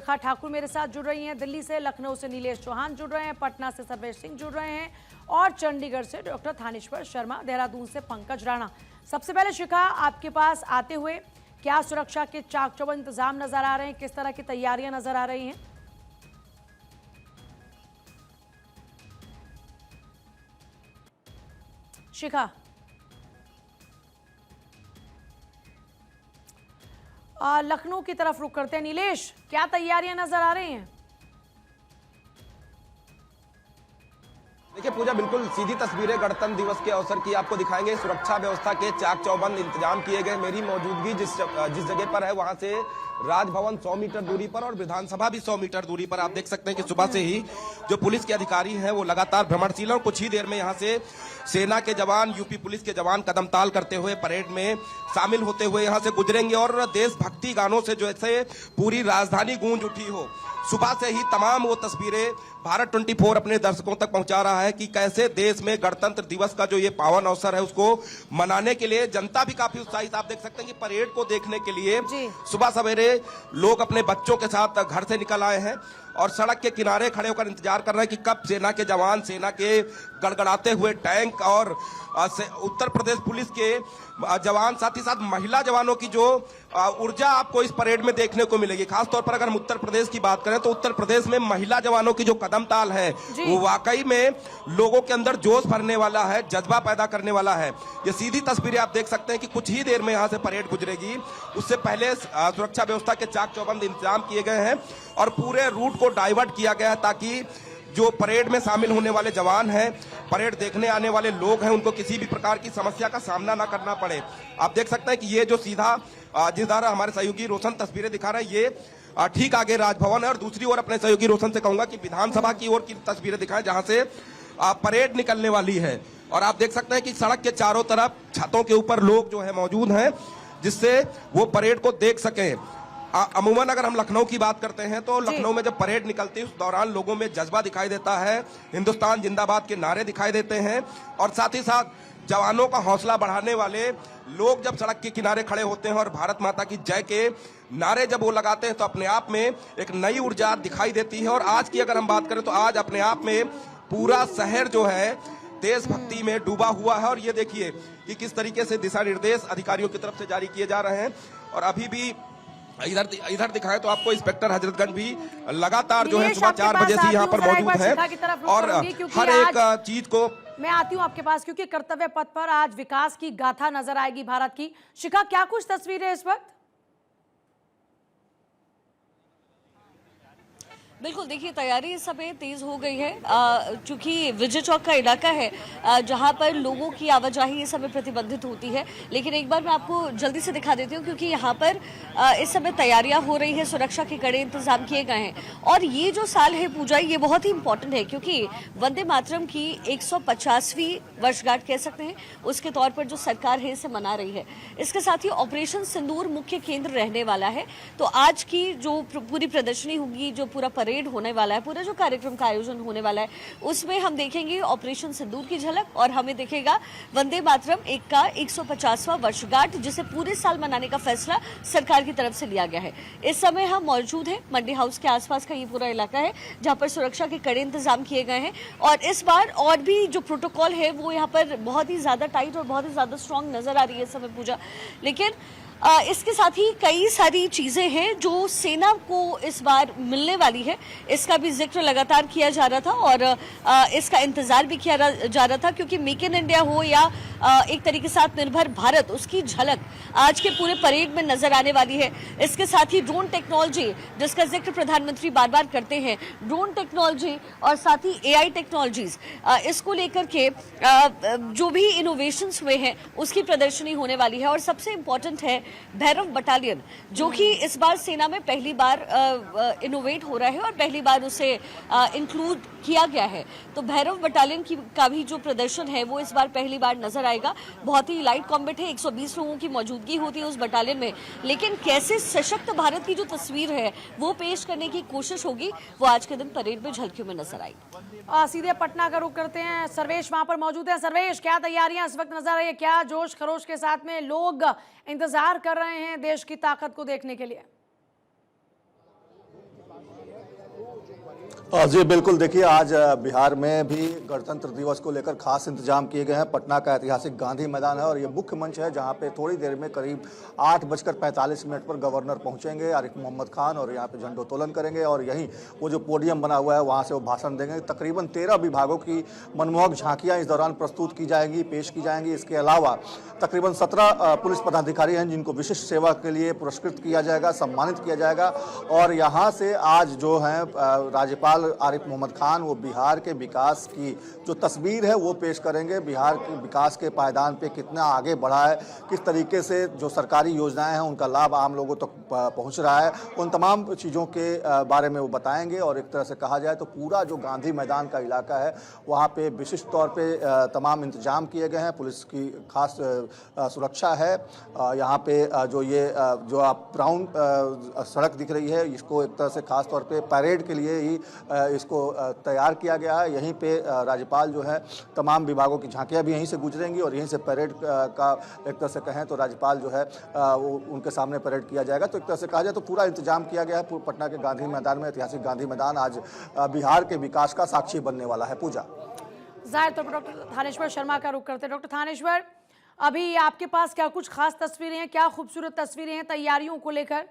शिखा ठाकुर मेरे साथ जुड़ रही हैं, दिल्ली से, लखनऊ से नीलेश चौहान जुड़ रहे हैं, पटना से सर्वेश सिंह जुड़ रहे हैं और चंडीगढ़ से डॉक्टर थानेश्वर शर्मा, देहरादून से पंकज राणा। सबसे पहले शिखा, आपके पास आते हुए क्या सुरक्षा के चाक चौबंद इंतजाम नजर आ रहे हैं, किस तरह की तैयारियां नजर आ रही हैं? शिखा, लखनऊ की तरफ रुख करते हैं। नीलेश, क्या तैयारियां नजर आ रही हैं? देखिए पूजा, बिल्कुल सीधी तस्वीरें गणतंत्र दिवस के अवसर की आपको दिखाएंगे। सुरक्षा व्यवस्था के चाक चौबंद इंतजाम किए गए। मेरी मौजूदगी जिस जगह पर है वहां से राजभवन 100 मीटर दूरी पर और विधानसभा भी 100 मीटर दूरी पर। आप देख सकते हैं कि सुबह से ही जो पुलिस के अधिकारी हैं वो लगातार भ्रमणशील हैं। कुछ ही देर में यहाँ से सेना के जवान, यूपी पुलिस के जवान कदम ताल करते हुए परेड में शामिल होते हुए यहाँ से गुजरेंगे और देशभक्ति गानों से जैसे पूरी राजधानी गूंज उठी हो, सुबह से ही तमाम वो तस्वीरें भारत 24 अपने दर्शकों तक पहुंचा रहा है कि कैसे देश में गणतंत्र दिवस का जो ये पावन अवसर है उसको मनाने के लिए जनता भी काफी उत्साहित। आप देख सकते हैं कि परेड को देखने के लिए सुबह सवेरे लोग अपने बच्चों के साथ घर से निकल आए हैं और सड़क के किनारे खड़े होकर इंतजार कर रहे हैं कि कब सेना के जवान, सेना के गड़गड़ाते हुए टैंक और उत्तर प्रदेश पुलिस के जवान, साथ ही साथ महिला जवानों की जो ऊर्जा आपको इस परेड में देखने को मिलेगी। खासतौर पर अगर हम उत्तर प्रदेश की बात करें तो उत्तर प्रदेश में महिला जवानों की जो कदम ताल है वो वाकई में लोगों के अंदर जोश भरने वाला है, जज्बा पैदा करने वाला है। ये सीधी तस्वीरें आप देख सकते हैं कि कुछ ही देर में यहाँ से परेड गुजरेगी। उससे पहले सुरक्षा व्यवस्था के चाक चौबंद इंतजाम किए गए हैं और पूरे रूट को डाइवर्ट किया गया है ताकि जो परेड में शामिल होने वाले जवान हैं, परेड देखने आने वाले लोग हैं, उनको किसी भी प्रकार की समस्या का सामना ना करना पड़े। आप देख सकते हैं कि ये जो सीधा जिस द्वारा हमारे सहयोगी रोशन तस्वीरें दिखा रहे हैं, ये ठीक आगे राजभवन है और दूसरी ओर अपने सहयोगी रोशन से कहूंगा कि विधानसभा की ओर की तस्वीरें दिखाएं जहां से परेड निकलने वाली है। और आप देख सकते हैं कि सड़क के चारों तरफ छतों के ऊपर लोग जो है मौजूद हैं जिससे वो परेड को देख सकें। अमूमन अगर हम लखनऊ की बात करते हैं तो लखनऊ में जब परेड निकलती है उस दौरान लोगों में जज्बा दिखाई देता है, हिंदुस्तान जिंदाबाद के नारे दिखाई देते हैं और साथ ही साथ जवानों का हौसला बढ़ाने वाले लोग जब सड़क के किनारे खड़े होते हैं और भारत माता की जय के नारे जब वो लगाते हैं तो अपने आप में एक नई ऊर्जा दिखाई देती है। और आज की अगर हम बात करें तो आज अपने आप में पूरा शहर जो है देशभक्ति में डूबा हुआ है और ये देखिए कि किस तरीके से दिशा निर्देश अधिकारियों की तरफ से जारी किए जा रहे हैं। और अभी भी इधर दिखाएं तो आपको इंस्पेक्टर हजरतगंज भी लगातार जो है सुबह 4 बजे से यहाँ पर मौजूद है और हर एक चीज को मैं आती हूँ आपके पास क्योंकि कर्तव्य पथ पर आज विकास की गाथा नजर आएगी भारत की। शिखा, क्या कुछ तस्वीरें इस वक्त? बिल्कुल, देखिए तैयारी इस समय तेज हो गई है क्योंकि विजय चौक का इलाका है जहां पर लोगों की आवाजाही इस समय प्रतिबंधित होती है। लेकिन एक बार मैं आपको जल्दी से दिखा देती हूं क्योंकि यहां पर इस समय तैयारियां हो रही है, सुरक्षा के कड़े इंतजाम किए गए हैं। और ये जो साल है पूजा, ये बहुत ही इंपॉर्टेंट है क्योंकि वंदे मातरम की 150वीं वर्षगांठ कह सकते हैं, उसके तौर पर जो सरकार है इसे मना रही है। इसके साथ ही ऑपरेशन सिंदूर मुख्य केंद्र रहने वाला है। तो आज की जो पूरी प्रदर्शनी होगी, जो पूरा परेड होने वाला है, पूरा जो कार्यक्रम का आयोजन होने वाला है, उसमें हम देखेंगे ऑपरेशन सिंदूर की झलक और हमें दिखेगा वंदे मातरम एक का 150वां वर्षगांठ, जिसे पूरे साल मनाने का फैसला सरकार की तरफ से लिया गया है। इस समय हम मौजूद हैं मंडी हाउस के आसपास का ये पूरा इलाका है जहां पर सुरक्षा के कड़े इंतजाम किए गए हैं और इस बार और भी जो प्रोटोकॉल है वो यहाँ पर बहुत ही ज्यादा टाइट और बहुत ही ज्यादा स्ट्रांग नजर आ रही है इस समय पूजा। लेकिन इसके साथ ही कई सारी चीजें हैं जो सेना को इस बार मिलने वाली है, इसका भी जिक्र लगातार किया जा रहा था और इसका इंतजार भी किया जा रहा था क्योंकि मेक इन इंडिया हो या एक तरीके से आत्मनिर्भर भारत, उसकी झलक आज के पूरे परेड में नजर आने वाली है। इसके साथ ही ड्रोन टेक्नोलॉजी, जिसका जिक्र प्रधानमंत्री बार बार करते हैं, ड्रोन टेक्नोलॉजी और साथ ही AI टेक्नोलॉजीज, इसको लेकर के जो भी इनोवेशंस हुए हैं उसकी प्रदर्शनी होने वाली है। और सबसे इंपॉर्टेंट है भैरव बटालियन, जो कि इस बार सेना में पहली बार इनोवेट हो रहा है और पहली बार उसे इंक्लूड किया गया है। तो भैरव बटालियन का भी जो प्रदर्शन है वो इस बार पहली बार नजर आएगा। बहुत ही लाइट कॉम्बैट है, 120 लोगों की मौजूदगी होती है उस बटालियन में, लेकिन कैसे सशक्त भारत की जो तस्वीर है वो पेश करने की कोशिश होगी, वो आज के दिन परेड में झलकियों में नजर आएगी। सीधे पटना का रुख करते हैं, सर्वेश वहां पर मौजूद है। सर्वेश, क्या तैयारियां इस वक्त नजर आ रही है, क्या जोश खरोश के साथ में लोग इंतजार कर रहे हैं देश की ताकत को देखने के लिए? जी बिल्कुल, देखिए आज बिहार में भी गणतंत्र दिवस को लेकर खास इंतजाम किए गए हैं। पटना का ऐतिहासिक गांधी मैदान है और ये मुख्य मंच है जहां पे थोड़ी देर में करीब 8:45 पर गवर्नर पहुंचेंगे आरिफ मोहम्मद खान और यहां पे झंडोत्तोलन करेंगे और यहीं वो जो पोडियम बना हुआ है वहां से वो भाषण देंगे। तकरीबन 13 विभागों की मनमोहक झांकियां इस दौरान प्रस्तुत की जाएंगी, पेश की जाएंगी। इसके अलावा तकरीबन 17 पुलिस पदाधिकारी हैं जिनको विशिष्ट सेवा के लिए पुरस्कृत किया जाएगा, सम्मानित किया जाएगा। और यहाँ से आज जो है राज्यपाल आरिफ मोहम्मद खान वो बिहार के विकास की जो तस्वीर है वो पेश करेंगे। बिहार के विकास के पायदान पे कितना आगे बढ़ा है, किस तरीके से जो सरकारी योजनाएं हैं उनका लाभ आम लोगों तक पहुंच रहा है, उन तमाम चीज़ों के बारे में वो बताएंगे। और एक तरह से कहा जाए तो पूरा जो गांधी मैदान का इलाका है वहाँ पे विशिष्ट तौर पे तमाम इंतजाम किए गए हैं, पुलिस की खास सुरक्षा है। यहाँ पे जो आप ब्राउन सड़क दिख रही है इसको एक तरह से खास तौर पे परेड के लिए ही इसको तैयार किया गया है। यहीं पे राज्यपाल जो है तमाम विभागों की झांकियां भी यहीं से गुजरेंगी और यहीं से परेड का एक तरह से कहें तो राज्यपाल जो है वो उनके सामने परेड किया जाएगा। तो एक तरह से कहा जाए तो पूरा इंतजाम किया गया है। पटना के गांधी मैदान में, ऐतिहासिक गांधी मैदान आज बिहार के विकास का साक्षी बनने वाला है। पूजा, जाहिर तौर पर डॉक्टर थानेश्वर शर्मा का रुख करते हैं। डॉक्टर थानेश्वर, अभी आपके पास क्या कुछ खास तस्वीरें हैं, क्या खूबसूरत तस्वीरें हैं तैयारियों को लेकर?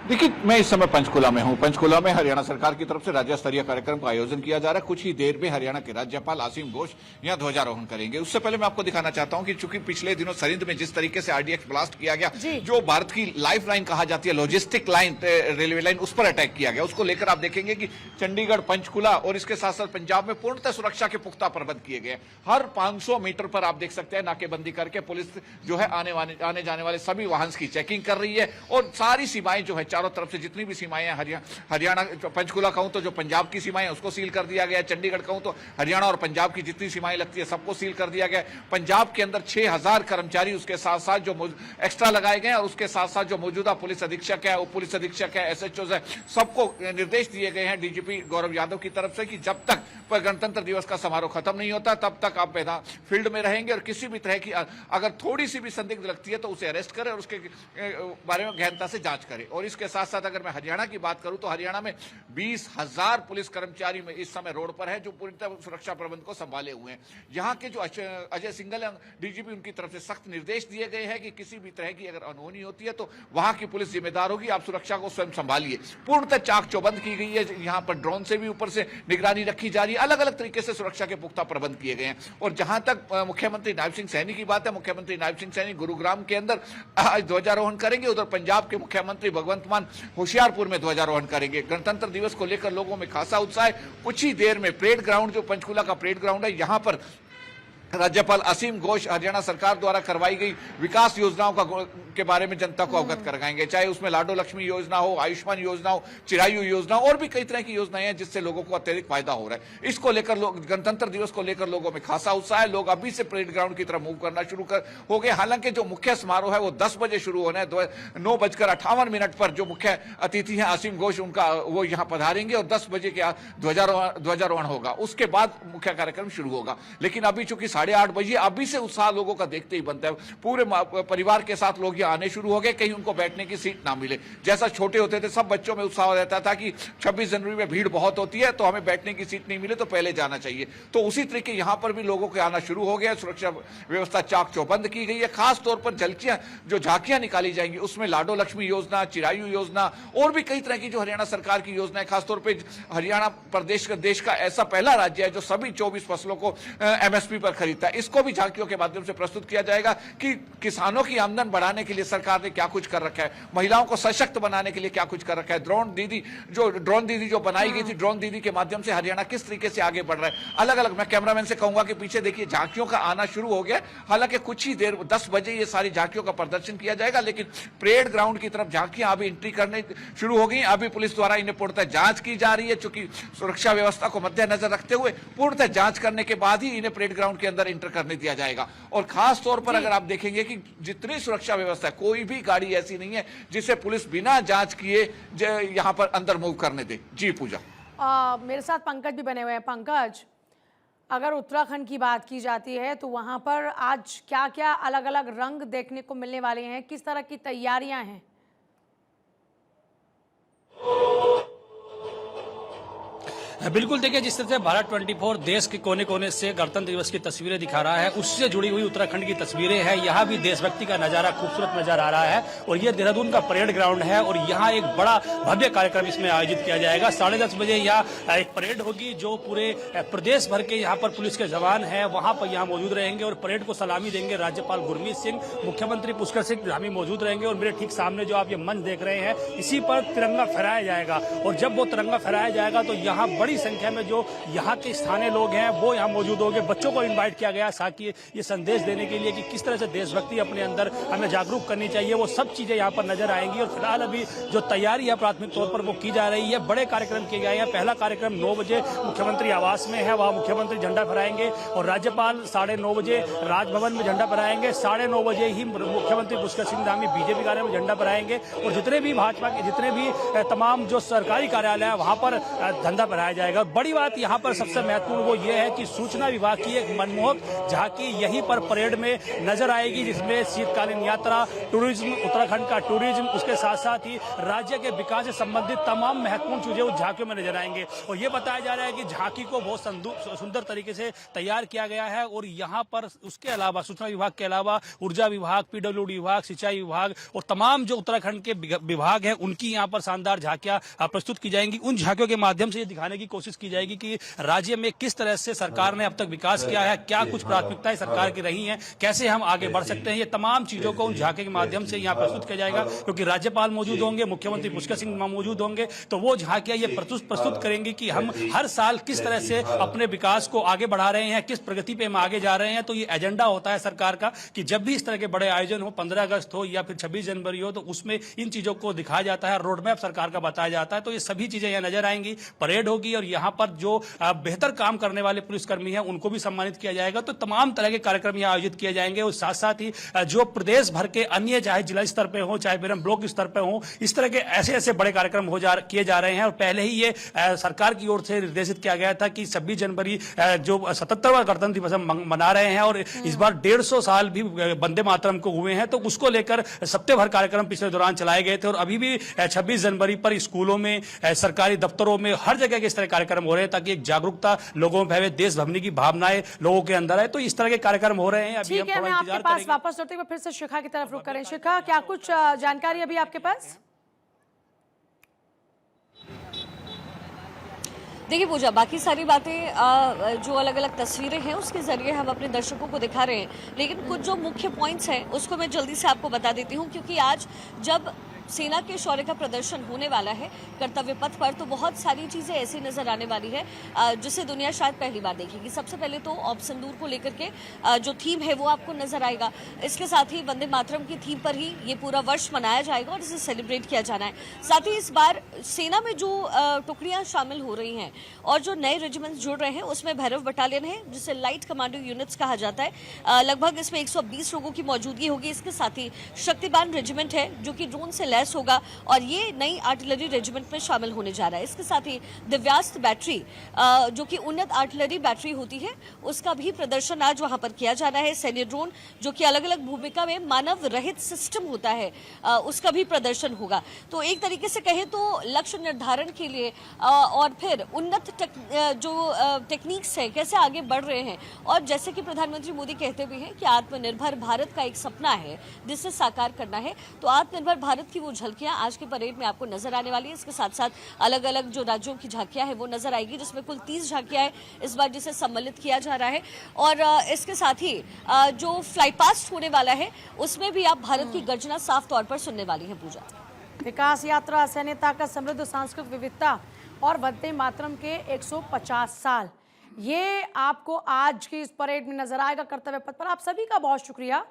देखिए, मैं इस समय पंचकुला में हूं। पंचकुला में हरियाणा सरकार की तरफ से राज्य स्तरीय कार्यक्रम का आयोजन किया जा रहा है। कुछ ही देर में हरियाणा के राज्यपाल आसिम घोष यहां ध्वजारोहण करेंगे। उससे पहले मैं आपको दिखाना चाहता हूं कि चूंकि पिछले दिनों सरिंद में जिस तरीके से आरडीएक्स ब्लास्ट किया गया, जो भारत की लाइफ लाइन कहा जाती है, लॉजिस्टिक लाइन, रेलवे लाइन, उस पर अटैक किया गया। उसको लेकर आप देखेंगे कि चंडीगढ़, पंचकुला और इसके साथ साथ पंजाब में पूर्णतः सुरक्षा के पुख्ता प्रबंध किए गए। हर 500 मीटर पर आप देख सकते हैं नाकेबंदी करके पुलिस जो है आने जाने वाले सभी वाहन की चेकिंग कर रही है। और सारी सीमाएं जो है चारों तरफ से जितनी भी सीमाएं हरियाणा, पंचकुला कहूं तो जो पंजाब की सीमाएं उसको सील कर दिया गया। चंडीगढ़ कहूं तो हरियाणा और पंजाब की जितनी सीमाएं लगती है सबको सील कर दिया गया। पंजाब के अंदर 6000 कर्मचारी उसके साथ साथ जो एक्स्ट्रा लगाए गए और उसके साथ साथ जो मौजूदा पुलिस अधीक्षक है, उप पुलिस अधीक्षक है, एसएचओ है, सबको निर्देश दिए गए हैं डीजीपी गौरव यादव की तरफ से कि जब तक गणतंत्र दिवस का समारोह खत्म नहीं होता तब तक आप फील्ड में रहेंगे और किसी भी तरह की अगर थोड़ी सी भी संदिग्ध लगती है तो उसे अरेस्ट करें और उसके बारे में गहनता से जांच करें। और इसके साथ साथ अगर मैं हरियाणा की बात करूं तो हरियाणा में 20,000 पुलिस कर्मचारी में इस समय रोड पर है जो पूरी तरह सुरक्षा प्रबंध को संभाले हुए हैं। यहां के जो अजय सिंघल डीजीपी, उनकी तरफ से सख्त निर्देश दिए गए हैं कि किसी भी तरह की अगर अनहोनी होती है तो वहां की पुलिस जिम्मेदार होगी, आप सुरक्षा को स्वयं संभालिए। पूर्णतः चाक चौबंद की गई है। यहां पर ड्रोन से भी ऊपर से निगरानी रखी जा रही है। अलग अलग तरीके से सुरक्षा के पुख्ता प्रबंध किए गए हैं। और जहां तक मुख्यमंत्री नायब सिंह सैनी की बात है, मुख्यमंत्री नायब सिंह सैनी गुरुग्राम के अंदर ध्वजारोहण करेंगे। उधर पंजाब के मुख्यमंत्री भगवंत मान होशियारपुर में ध्वजारोहण करेंगे। गणतंत्र दिवस को लेकर लोगों में खासा उत्साह है। कुछ ही देर में परेड ग्राउंड, जो पंचकुला का परेड ग्राउंड है, यहां पर राज्यपाल असीम घोष हरियाणा सरकार द्वारा करवाई गई विकास योजनाओं के बारे में जनता को अवगत कराएंगे। चाहे उसमें लाडो लक्ष्मी योजना हो, आयुष्मान योजना हो, चिरायु योजना और भी कई तरह की योजनाएं हैं जिससे लोगों को अत्यधिक फायदा हो रहा है। इसको लेकर लोग, गणतंत्र दिवस को लेकर लोगों में खासा उत्साह है। लोग अभी से परेड ग्राउंड की तरफ मूव करना शुरू हो गए। हालांकि जो मुख्य समारोह है वो 10 बजे शुरू होना है। 9:58 पर जो मुख्य अतिथि हैं असीम घोष, उनका वो यहाँ पधारेंगे और 10 बजे के ध्वजारोहण होगा। उसके बाद मुख्य कार्यक्रम शुरू होगा। लेकिन अभी चूंकि 8:30 बजे, अभी से उत्साह लोगों का देखते ही बनता है। पूरे परिवार के साथ लोग यहाँ आने शुरू हो गए। कहीं उनको बैठने की सीट ना मिले। जैसा छोटे होते थे सब बच्चों में उत्साह रहता था कि 26 जनवरी में भीड़ बहुत होती है तो हमें बैठने की सीट नहीं मिले तो पहले जाना चाहिए। तो उसी तरीके यहाँ पर भी लोगों के आना शुरू हो गया। सुरक्षा व्यवस्था चाक चौबंद की गई है। खास तौर पर जो झांकियां निकाली जाएंगी उसमें लाडो लक्ष्मी योजना, चिरायु योजना और भी कई तरह की जो हरियाणा सरकार की योजना है। खासतौर पर हरियाणा प्रदेश का, देश का ऐसा पहला राज्य है जो सभी 24 फसलों को एमएसपी पर खरीदता है। इसको भी झांकियों के माध्यम से प्रस्तुत किया जाएगा कि किसानों की आमदन बढ़ाने के लिए सरकार ने क्या कुछ कर रखा है, महिलाओं को सशक्त बनाने के लिए क्या कुछ कर रखा है। ड्रोन दीदी जो बनाई गई थी, ड्रोन दीदी के माध्यम से हरियाणा किस तरीके से आगे बढ़ रहा है। अलग अलग, मैं कैमरामैन से कहूंगा कि पीछे देखिए झांकियों का आना शुरू हो गया। हालांकि कुछ ही देर 10 बजे ये सारी झांकियों का प्रदर्शन किया जाएगा। लेकिन परेड ग्राउंड की तरफ झांकियां अभी एंट्री करने शुरू हो गई। अभी पुलिस द्वारा इन्हें पूर्णतः जांच की जा रही है। चूंकि सुरक्षा व्यवस्था को मद्देनजर रखते हुए पूर्णतः जांच करने के बाद ही इन्हें परेड ग्राउंड के अंदर इंटर करने दिया जाएगा। और खास तौर पर अगर आप देखेंगे कि जितनी सुरक्षा व्यवस्था है, कोई भी गाड़ी ऐसी नहीं है जिसे पुलिस बिना जांच किए यहां पर अंदर मूव करने दे। जी पूजा, मेरे साथ पंकज भी बने हुए हैं। पंकज, अगर उत्तराखंड की बात की जाती है तो वहां पर आज क्या क्या अलग अलग रंग देखने को मिलने वाले हैं, किस तरह की तैयारियां हैं? बिल्कुल देखिए, जिस तरह से भारत 24 देश के कोने कोने से गणतंत्र दिवस की तस्वीरें दिखा रहा है, उससे जुड़ी हुई उत्तराखंड की तस्वीरें हैं। यहाँ भी देशभक्ति का नजारा खूबसूरत नजर आ रहा है और ये देहरादून का परेड ग्राउंड है और यहाँ एक बड़ा भव्य कार्यक्रम इसमें आयोजित किया जाएगा। 10:30 बजे यहाँ एक परेड होगी जो पूरे प्रदेश भर के यहाँ पर पुलिस के जवान हैं वहाँ पर यहाँ मौजूद रहेंगे और परेड को सलामी देंगे राज्यपाल गुरमीत सिंह, मुख्यमंत्री पुष्कर सिंह धामी मौजूद रहेंगे और मेरे ठीक सामने जो आप ये मंच देख रहे हैं, इसी पर तिरंगा फहराया जाएगा। और जब वो तिरंगा फहराया जाएगा तो यहाँ बड़ी संख्या में जो यहाँ के स्थानीय लोग हैं वो यहाँ मौजूद होंगे। बच्चों को इनवाइट किया गया ताकि ये संदेश देने के लिए कि किस तरह से देशभक्ति अपने अंदर हमें जागरूक करनी चाहिए, वो सब चीजें यहाँ पर नजर आएंगी। और फिलहाल अभी जो तैयारी है प्राथमिक तौर पर वो की जा रही है। बड़े कार्यक्रम किए गए हैं। पहला कार्यक्रम 9 बजे मुख्यमंत्री आवास में है, वहाँ मुख्यमंत्री झंडा फहराएंगे और राज्यपाल 9:30 बजे राजभवन में झंडा फहराएंगे। 9:30 बजे ही मुख्यमंत्री पुष्कर सिंह धामी बीजेपी कार्यालय में झंडा फहराएंगे और जितने भी भाजपा के जितने भी तमाम जो सरकारी कार्यालय है वहाँ पर झंडा फहराया जाएगा। बड़ी बात यहाँ पर सबसे महत्वपूर्ण वो ये है कि सूचना विभाग की एक मनमोहक झांकी यहीं पर परेड में नजर आएगी, जिसमें शीतकालीन यात्रा, टूरिज्म, उत्तराखंड का टूरिज्म, उसके साथ साथ ही राज्य के विकास से संबंधित तमाम महत्वपूर्ण चीजें उस झांकियों में नजर आएंगे। और ये बताया जा रहा है कि झांकी को बहुत सुंदर तरीके से तैयार किया गया है और यहाँ पर उसके अलावा सूचना विभाग के अलावा ऊर्जा विभाग, पीडब्ल्यूडी विभाग, सिंचाई विभाग और तमाम जो उत्तराखंड के विभाग हैं उनकी यहाँ पर शानदार झांकियां प्रस्तुत की जाएंगी। उन झांकियों के माध्यम से ये दिखाने की कोशिश की जाएगी कि राज्य में किस तरह से सरकार ने अब तक विकास किया है, क्या कुछ प्राथमिकताएं सरकार की रही हैं, कैसे हम आगे बढ़ सकते हैं। ये तमाम चीजों को उन झांकी के माध्यम से यहाँ प्रस्तुत किया जाएगा क्योंकि राज्यपाल मौजूद होंगे, मुख्यमंत्री पुष्कर सिंह मौजूद होंगे, तो वो झांकियां ये प्रस्तुत करेंगी कि हम हर साल किस तरह से अपने विकास को आगे बढ़ा रहे हैं, किस प्रगति पे हम आगे जा रहे हैं। तो ये एजेंडा होता है सरकार का कि जब भी इस तरह के बड़े आयोजन हो, 15 अगस्त हो या फिर 26 जनवरी हो, तो उसमें इन चीजों को दिखाया जाता है, रोड मैप सरकार का बताया जाता है। तो ये सभी चीजें यहाँ नजर आएंगी। परेड होगी और यहाँ पर जो बेहतर काम करने वाले पुलिसकर्मी हैं उनको भी सम्मानित किया जाएगा। तो तमाम तरह के कार्यक्रम यहाँ आयोजित किए जाएंगे और साथ साथ ही जो प्रदेश भर के अन्य चाहे जिला स्तर पे हो, चाहे फिर हम ब्लॉक स्तर पे हो, इस तरह के ऐसे बड़े कार्यक्रम किए जा रहे हैं। और पहले ही ये सरकार की ओर से निर्देशित किया गया था कि 26 जनवरी जो 77वां गणतंत्र दिवस हम मना रहे हैं और इस बार 150 साल भी वंदे मातरम को हुए हैं, तो उसको लेकर सप्ताह भर कार्यक्रम पिछले दौरान चलाए गए थे। और अभी भी 26 जनवरी पर स्कूलों में, सरकारी दफ्तरों में, हर जगह इस तरह कार्यक्रम हो रहे हैं ताकि एक जागरूकता लोगों में, देश भक्ति की भावनाएं लोगों के अंदर है। तो इस तरह के कार्यक्रम हो रहे हैं। अभी हम थोड़ा आपके पास वापस लौटते हुए फिर से शिखा की तरफ रुख करें। शिखा, क्या कुछ जानकारी अभी आपके पास? देखिए पूजा, बाकी सारी बातें जो अलग अलग तस्वीरें हैं उसके जरिए हम अपने दर्शकों को दिखा रहे हैं, लेकिन कुछ जो मुख्य पॉइंट्स हैं उसको मैं जल्दी से आपको बता देती हूँ क्योंकि आज जब सेना के शौर्य का प्रदर्शन होने वाला है कर्तव्य पथ पर, तो बहुत सारी चीजें ऐसी नजर आने वाली है जिसे दुनिया शायद पहली बार देखेगी। सबसे पहले तो ऑप सिंदूर को लेकर के जो थीम है वो आपको नजर आएगा। इसके साथ ही वंदे मातरम की थीम पर ही ये पूरा वर्ष मनाया जाएगा और इसे सेलिब्रेट किया जाना है। साथ ही इस बार सेना में जो टुकड़ियां शामिल हो रही हैं और जो नए रेजिमेंट्स जुड़ रहे हैं उसमें भैरव बटालियन है जिसे लाइट कमांडो यूनिट्स कहा जाता है। लगभग इसमें 120 लोगों की मौजूदगी होगी। इसके साथ ही शक्तिबान रेजिमेंट है जो कि ड्रोन से होगा और ये नई आर्टिलरी रेजिमेंट में शामिल होने जा रहा है। इसके साथ ही दिव्यास्त्र बैटरी जो कि उन्नत आर्टिलरी बैटरी होती है उसका भी प्रदर्शन आज वहां पर किया जा रहा है। सैन्य ड्रोन जो कि अलग अलग भूमिका में मानव रहित सिस्टम होता है उसका भी प्रदर्शन होगा। तो एक तरीके से कहें तो लक्ष्य निर्धारण के लिए और फिर उन्नत जो टेक्निक्स है कैसे आगे बढ़ रहे हैं। और जैसे कि प्रधानमंत्री मोदी कहते भी हैं कि आत्मनिर्भर भारत का एक सपना है जिसे साकार करना है, तो आत्मनिर्भर भारत की वो झलकियां आज के परेड में आपको नजर आने वाली है। इसके साथ साथ अलग अलग जो राज्यों की झांकियां हैं वो नजर आएगी, जिसमें कुल 30 झांकियां हैं इस बार जिसे सम्मिलित किया जा रहा है। और इसके साथ ही जो फ्लाई पास्ट होने वाला है उसमें भी आप भारत की गर्जना साफ तौर पर सुनने वाली है। पूजा, विकास यात्रा, सैन्य ताकत, समृद्ध सांस्कृतिक विविधता और वंदे मातरम के 150 साल, ये आपको आज की इस परेड में नजर आएगा कर्तव्य पथ पर। आप सभी का बहुत शुक्रिया।